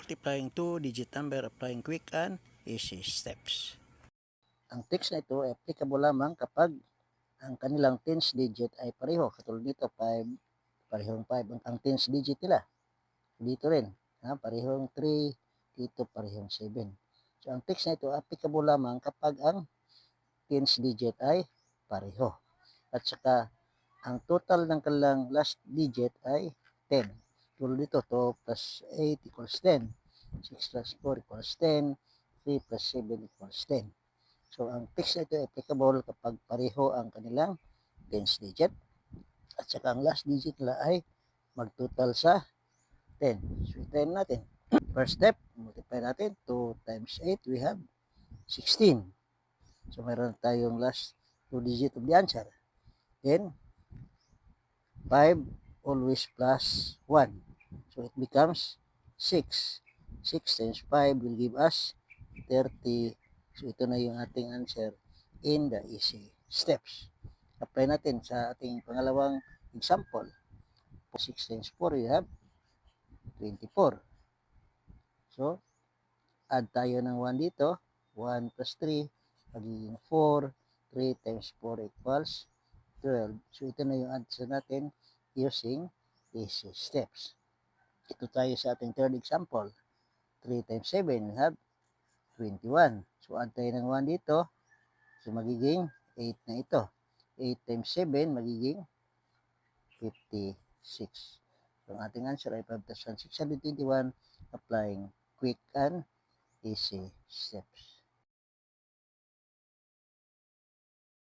multiplying 2-digit number, applying quick and easy steps. Ang text na ito ay applicable lamang kapag ang kanilang tens digit ay pareho. Katulad dito, 5, parehong 5 ang tens digit nila. Dito rin, parehong 3, dito parehong 7. So, ang text na ito applicable lamang kapag ang tens digit ay pareho. At saka, ang total ng kanilang last digit ay 10. Tulad dito, 2 plus 8 equals 10. 6 plus 4 equals 10. 3 plus 7 equals 10. So, ang text na ito ay applicable kapag pareho ang kanilang tens digit. At saka ang last digit nila ay magtotal sa 10. So, try natin. First step, multiply natin. 2 times 8, we have 16. So, meron tayong last 2 digit of the answer. Then, 5 always plus 1. So, it becomes 6. 6 times 5 will give us 30. So, ito na yung ating answer in the easy steps. Apply natin sa ating pangalawang example. 6 times 4, you have 24. So, add tayo ng 1 dito. 1 plus 3, magiging 4. 3 times 4 equals 12. So, ito na yung answer natin using easy steps. Ito tayo sa ating third example. 3 times 7, we have 21. So, add tayo ng 1 dito. So, magiging 8 na ito. 8 times 7, magiging 56. So, ang ating answer ay 5,621 applying quick and easy steps.